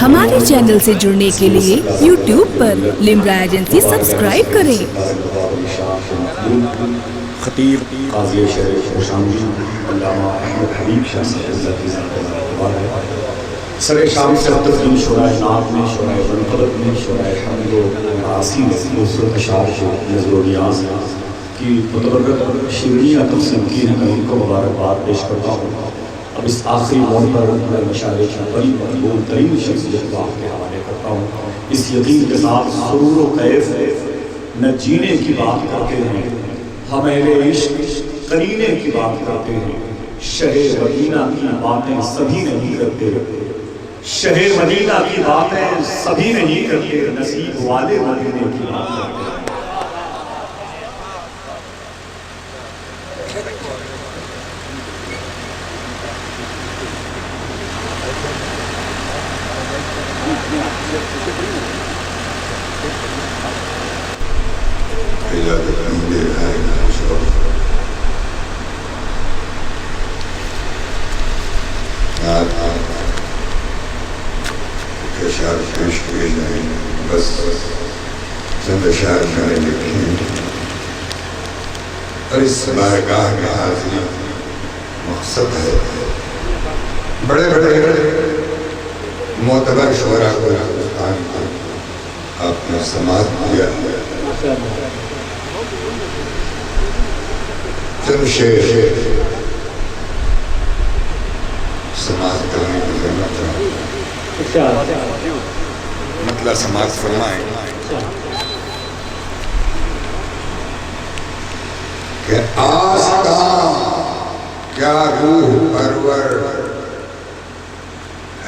ہمارے چینل سے جڑنے کے لیے یوٹیوب پر لمرا ایجنسی سبسکرائب کریں۔ خطیب قاضی شریف خوشامدی علامہ احمد حبیب شاہ صاحب سر شام سے تقدیم شورائے ناب میں شورائے بنقلب میں شورائے حمد و معاصی میں نصرت اشعار کے نظر و نیاز کی متبرکت شیرینیاں تقسیم کی ہیں، میں ان کو مبارکباد پیش کرتا ہوں۔ اب اس آخری موڑ پر میں مشاعرے کی بڑی مقبول ترین شخصیت واقع کے حوالے کرتا ہوں، اس یقین کے ساتھ سرور و کیف نہ جینے کی بات کرتے ہیں، ہم اہل عشق قرینے کی بات کرتے ہیں، شہ مدینہ کی باتیں سبھی نہیں کرتے، شہ مدینہ کی باتیں سبھی نہیں کرتے، نصیب والے مدینے کی بات کرتے ہیں۔ اشعار پیش کیے جائیں، بس چند اشعار میں نے لکھے ہیں اور اس بارگاہ میں حاضری مقصد ہے۔ بڑے بڑے معتبر شعراء کو ہندوستان کو آپ نے سماعت کیا، چند شعر سماعت کرنے کی ضرورت ہے، مطلب سماعت فرمائیں کہ آستاں کیا روح پرور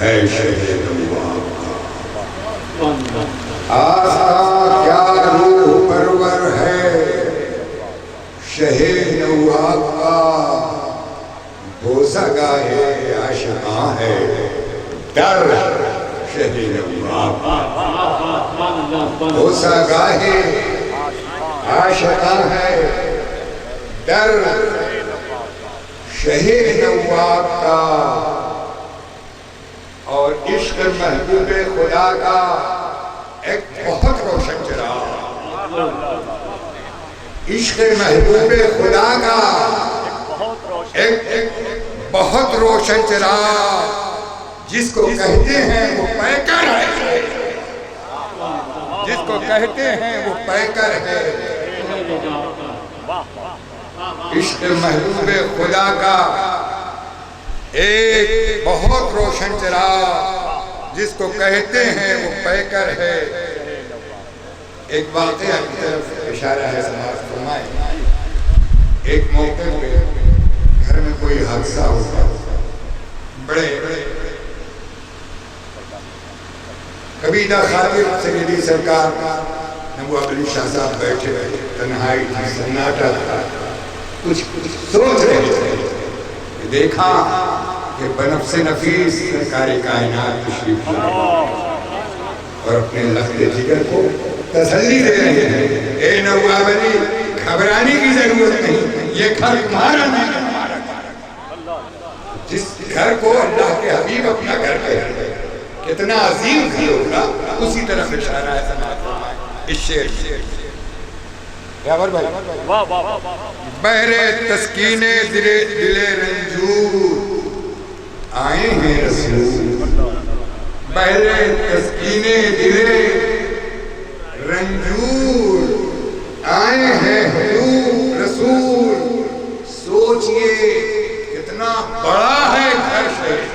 ہے شہ نواب کا، آستاں کیا روح پرور ہے شہ نواب کا، بوسہ گاہے عاشقاں ہے در شہ نواب کا، بوسہ گاہے عاشقاں ہے در شہ نواب کا، اور عشق محبوب خدا کا ایک بہت روشن چراغ، عشق محبوب خدا کا ایک بہت روشن چراغ، جس کو کہتے ہیں وہ پیکر ہے، جس کو کہتے ہیں وہ پیکر ہے، عشق محبوب خدا کا ایک بہت روشن چراغ، جس کو کہتے ہیں وہ پیکر ہے۔ ایک واقعہ کی طرف اشارہ ہے، سماعت فرمائیں۔ ایک موقع پہ گھر میں کوئی حادثہ ہوتا، بڑے قبیلہ خاطر سیدی سرکار نبو علی شاہ صاحب بیٹھے ہوئے، تنہائی تھی، سناٹا تھا، کچھ سوچ رہے تھے، دیکھا کہ بنفس نفیس سرکار کائنات تشریف لائے اور اپنے لخت جگر کو تسلی دے رہے ہیں، اے نواب علی گھبرانے کی ضرورت نہیں، یہ گھر تمہارا نہیں، جس گھر کو اللہ کے حبیب اپنا گھر کہتے ہیں، کتنا عظیم گھر ہوگا، اسی طرف اشارہ ہے سماعت فرمائیں۔ اس شعر بہر تسکین دل رنجور آئے ہیں رسول، بہر تسکین دل رنجور آئے ہیں حضور رسول، سوچئے کتنا بڑا ہے گھر شریف،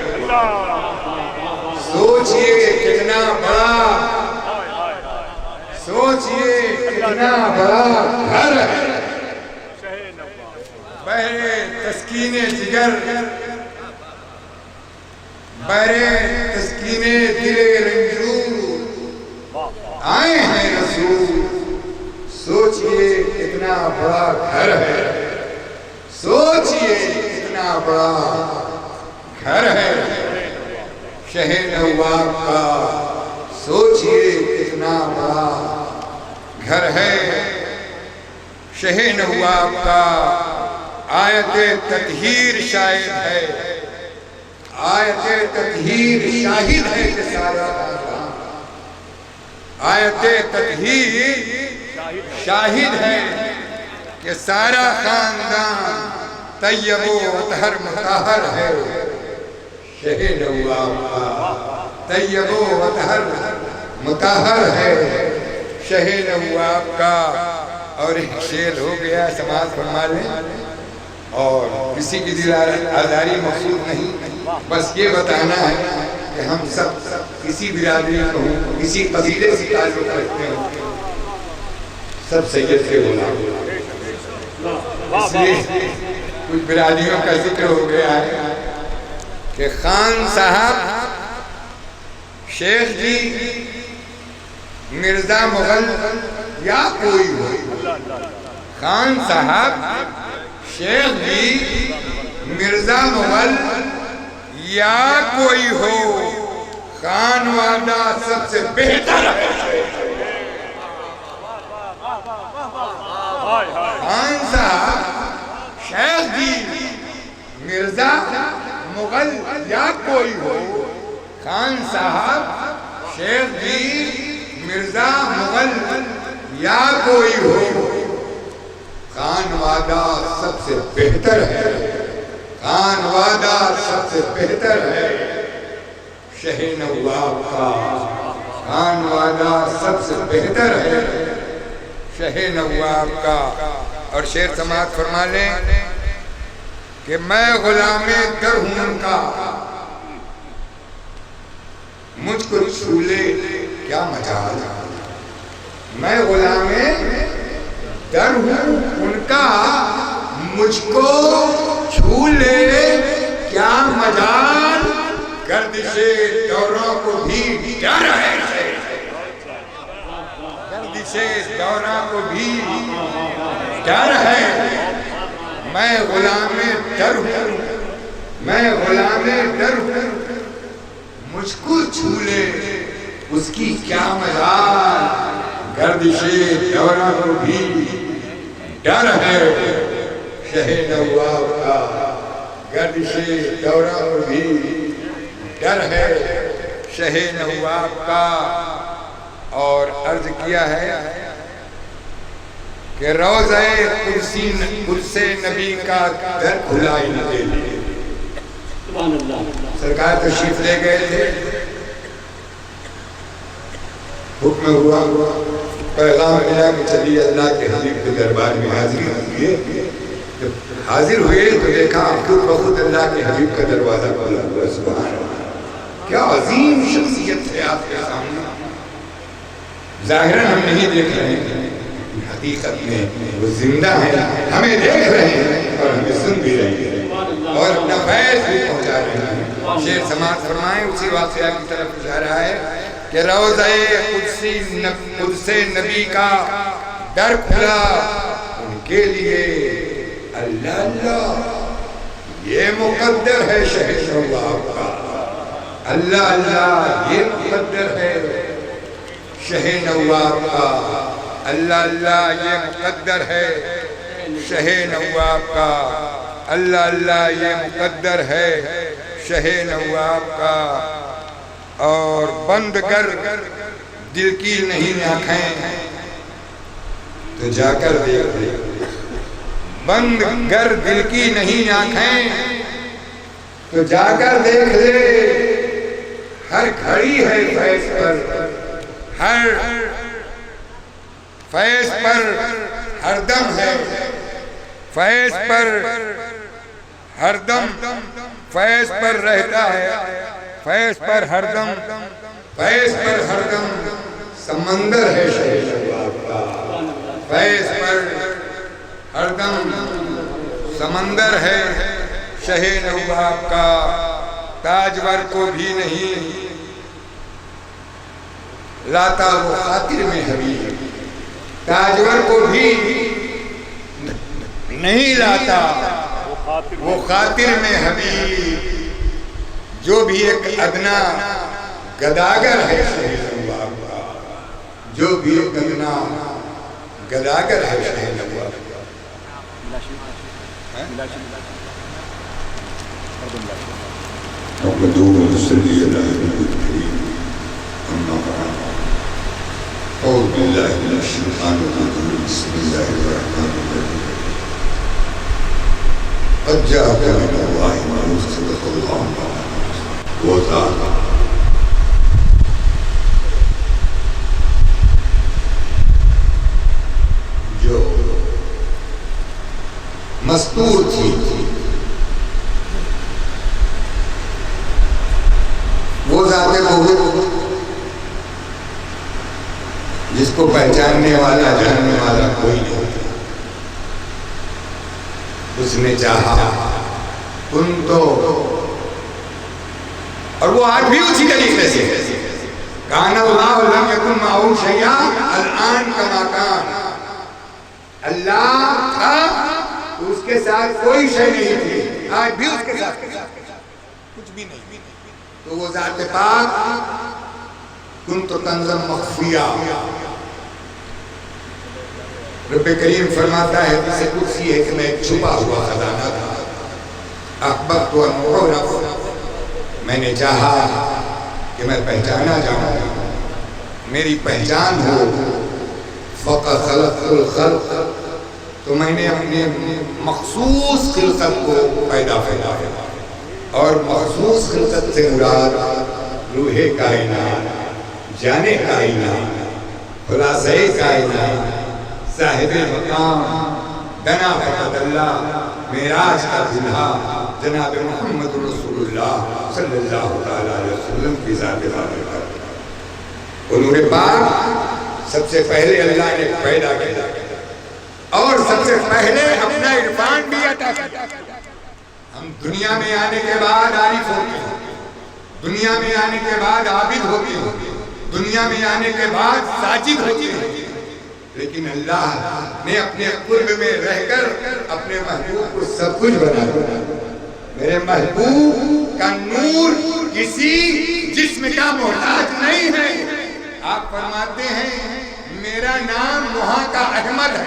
سوچئے کتنا بڑا، سوچئے کتنا بڑا گھر ہے، بہر تسکین جگر، بہر تسکین دل رنجور آئے ہیں رسول، سوچئے کتنا بڑا گھر ہے، سوچئے کتنا بڑا گھر ہے شہ نواب کا، سوچئے کتنا بڑا گھر ہے شہ نواب کا۔ آیت تطہیر شاہد ہے، آیت تطہیر شاہد ہے کہ سارا آیت تطہیر شاہد ہے کہ سارا خاندان طیب و اطہر مطہر ہے شہ نواب کا طیب و اطہر مطہر ہے شہ نواب کا اور ایک شعر ہو گیا سماعت فرما لیں اور کسی کی دل آزاری مقصود نہیں بس یہ بتانا ہے کہ ہم سب کسی برادری کو کسی قبیلے سے تعلق رکھتے ہیں سب سید کے غلام اس لیے کچھ برادریوں کا ذکر ہو گیا ہے کہ خان صاحب شیخ جی مرزا مغل یا کوئی ہو خان صاحب شیخ جی مرزا مغل یا کوئی ہو خان وعدہ سب سے بہتر ہے خان صاحب شیخ جی مرزا مغل یا کوئی ہو خان صاحب شیخ جی مرزا مغل یا کوئی ہو خان وعدہ سب سے بہتر ہے خان وعدہ سب سے بہتر ہے شہ نواب کا خان وعدہ سب سے بہتر ہے شہ نواب کا اور شعر سماعت فرما لیں کہ میں غلام در ہوں ان کا مجھ کو چھولے کیا مجال میں غلام در ہوں ان کا مجھ کو چھولے کیا مجال گردش دوروں کو بھی ڈر ہے گردش دوروں کو بھی ڈر ہے میں غلام در ہوں میں غلام در ہوں مجھ کو چھولے اس کی کیا مجال گردش دورہ کو بھی ڈر ہے شہ نواب کا گردش دورہ کو بھی ڈر ہے شہ نواب کا اور عرض کیا ہے کہ روضہ قدس نبی کا در کھلا ہی نہ دے لیے سرکار تشریف لے گئے تھے حکم ہوا پیغام ملا کہ چلیے اللہ کے حبیب کے دربار میں حاضری ہوئے جب حاضر ہوئے تو دیکھا خود بخود اللہ کے حبیب کا دروازہ کھلا ہوا سبحان اللہ کیا عظیم شخصیت ہے آپ کے سامنے ظاہراً ہم نہیں دیکھ رہے ہیں حقیقت میں وہ زندہ ہیں ہمیں دیکھ رہے ہیں اور ہمیں سن بھی رہے ہیں اور اپنا فیض بھی پہنچا رہے ہیں شعر سماعت فرمائیں اسی واقعہ کی طرف جا رہا ہے کہ روضہ قدس نبی کا در کھلا ان کے لیے اللہ اللہ یہ مقدر ہے شہ نواب کا اللہ اللہ یہ مقدر ہے شہ نواب کا اللہ اللہ یہ مقدر ہے شہ نواب کا اللہ اللہ یہ مقدر ہے شہ نواب کا اور بند کر دل کی نہیں آنکھیں تو جا کر دیکھ لے بند کر دل کی نہیں آنکھیں تو جا کر دیکھ لے ہر گھڑی ہے فیض پر ہر فیض پر ہر دم ہے فیض پر ہر دم فیض پر رہتا ہے فیض پر ہر دم فیض پر ہر دم سمندر ہے شہ نواب کا فیض پر ہر دم سمندر ہے شہ نواب کا تاجور کو بھی نہیں لاتا وہ خاطر میں حبیب تاجور کو بھی نہیں لاتا وہ خاطر میں حبیب جو بھی ایک ادنا گداگر ہے شہ نواب کا جو بھی ایک ادنا گداگر ہے شہ نواب کا باللہ من الشیطان الرجیم بسم اللہ الرحمن الرحیم قد جاءکم من اللہ ما صدق اللہ وہ ذات جو مستور تھی وہ ذات وجود جس کو پہچاننے والا جاننے والا کوئی نہیں، اس نے چاہا کن تو، اور وہ آج بھی اسی طریقے سے کان اللہ لم یکن معه شیئا الان کما کان، اللہ تھا تو اس کے ساتھ کوئی شے نہیں تھی، آج بھی اس کے ساتھ کچھ بھی نہیں، تو وہ ذات پاک کنت کنزا مخفیہ، رب کریم فرماتا ہے جسے کرسی ہے کہ میں ایک چھپا ہوا خزانہ تھا، احببت ان اعرف، میں نے چاہا کہ میں پہچانا جاؤں، میری پہچان ہو، فقط خلق الخلق، تو میں نے اپنے مخصوص خلقت کو پیدا کیا، اور مخصوص خلقت سے مراد روح کائنات، جانے کائنات، خلاصہ کائنات، صاحب مقام، دنا فقط اللہ، معراج کا دلہا جناب محمد رسول اللہ صلی اللہ علیہ وسلم کی ذات بارکت، وہ نور پاک سب سے پہلے اللہ نے پیدا کیا اور سب سے پہلے اپنا عرفان بھی عطا کیا۔ ہم دنیا میں آنے کے بعد عارف ہوتے ہیں، دنیا میں آنے کے بعد عابد ہوتے ہیں، دنیا میں آنے کے بعد ساجد ہوتے ہیں، لیکن اللہ نے اپنے قرب میں رہ کر اپنے محبوب کو سب کچھ بنا دیا۔ میرے محبوب کا نور کسی جسم کا محتاج نہیں ہے، آپ فرماتے ہیں میرا نام وہاں کا احمد ہے،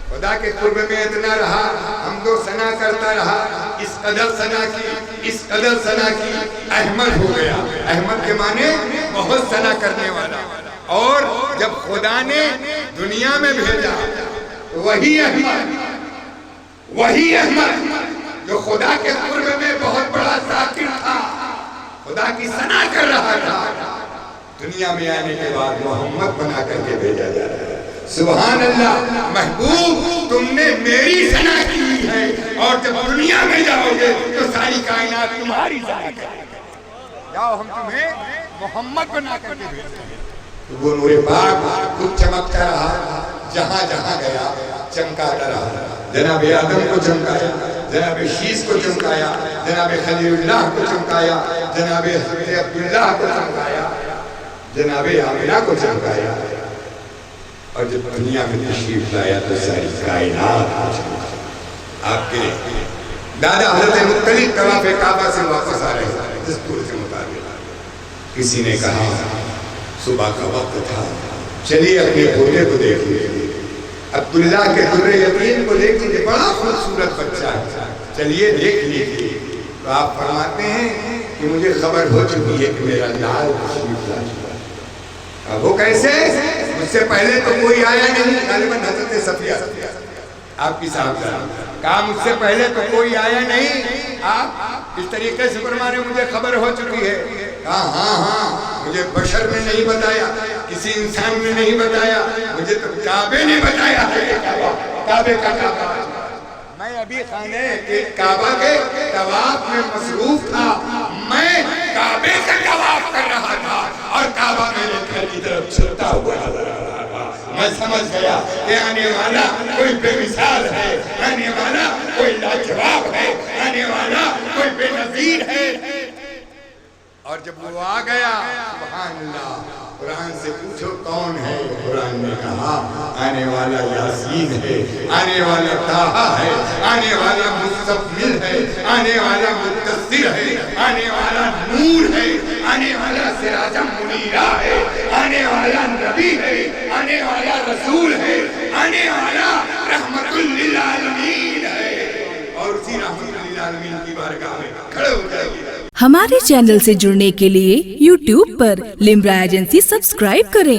خدا کے قرب میں اتنا رہا، حمد و ثنا کرتا رہا، اس قدر ثنا کی، اس قدر ثنا کی، احمد ہو گیا۔ احمد کے معنی بہت ثنا کرنے والا، اور جب خدا نے دنیا میں بھیجا وہی احمد، وہی احمد جو خدا کے قرب میں بہت بڑا ذاکر تھا، خدا کی ثنا کر رہا تھا، دنیا میں آنے کے بعد محمد بنا کر کے بھیجا جا رہا ہے۔ سبحان اللہ، محبوب تم نے میری ثنا کی ہے، اور جب دنیا میں جاؤ گے تو ساری کائنات تمہاری ثنا کرے گی، جاؤ ہم تمہیں محمد بنا کر کے بھیجتے ہیں۔ وہ نور پاک خود چمکتا رہا، جہاں جہاں گیا چمکاتا رہا، جناب آدم کو چمکایا، جناب شیس کو چمکایا، جناب خلیل اللہ کو چمکایا، جناب حضرت عبداللہ کو چمکایا، جناب آمنہ کو چمکایا، اور جب دنیا میں تشریف لایا تو ساری کائنات کو چمکایا۔ آپ کے دادا حضرت مطلب طواف کعبہ سے واپس آ رہے ہیں دستور کے مطابق، کسی نے کہا صبح کا وقت تھا، چلیے اپنے پوتے کو دیکھ لیجیے، عبداللہ کے در یتیم کو دیکھ لیجیے، بڑا خوبصورت بچہ ہے، چلیے دیکھ لیجیے۔ تو آپ فرماتے ہیں کہ مجھے خبر ہو چکی ہے کہ میرا لال تشریف لا چکا ہے۔ وہ کیسے؟ مجھ سے پہلے تو کوئی آیا نہیں، غالباً حضرت صفیہ آپ کی صاحبزادی کہا مجھ سے پہلے تو کوئی آیا نہیں، آپ اس طریقے سے فرمانے مجھے خبر ہو چکی ہے۔ کہا ہاں مجھے بشر نے نہیں بتایا، کسی انسان نے نہیں بتایا، مجھے تو کعبے نے بتایا ہے، کعبے کا کعبہ۔ میں ابھی خانے کے کعبہ کے طواف میں مصروف تھا، میں کعبے کا طواف کر رہا تھا اور کعبہ میرے گھر کی طرف چلتا ہوا نظر آ رہا تھا۔ میں سمجھ گیا کہ آنے والا کوئی بے مثال ہے، آنے والا کوئی لاجواب ہے، آنے والا کوئی بے نظیر ہے۔ اور جب وہ آ گیا، سبحان اللہ، قرآن سے پوچھو کون ہے؟ قرآن نے کہا آنے والا یاسین ہے، آنے والا طٰہٰ ہے، آنے والا مزمل ہے، آنے والا مدثر ہے، آنے والا نور ہے، آنے والا سراجا منیرہ ہے، آنے والا نبی ہے، آنے والا رسول ہے، آنے والا رحمت للعالمین ہے۔ اور اسی رحمت للعالمین کی بارگاہ میں کھڑے ہو جائیے۔ ہمارے چینل سے جڑنے کے لیے YouTube پر لمرا ایجنسی سبسکرائب کریں۔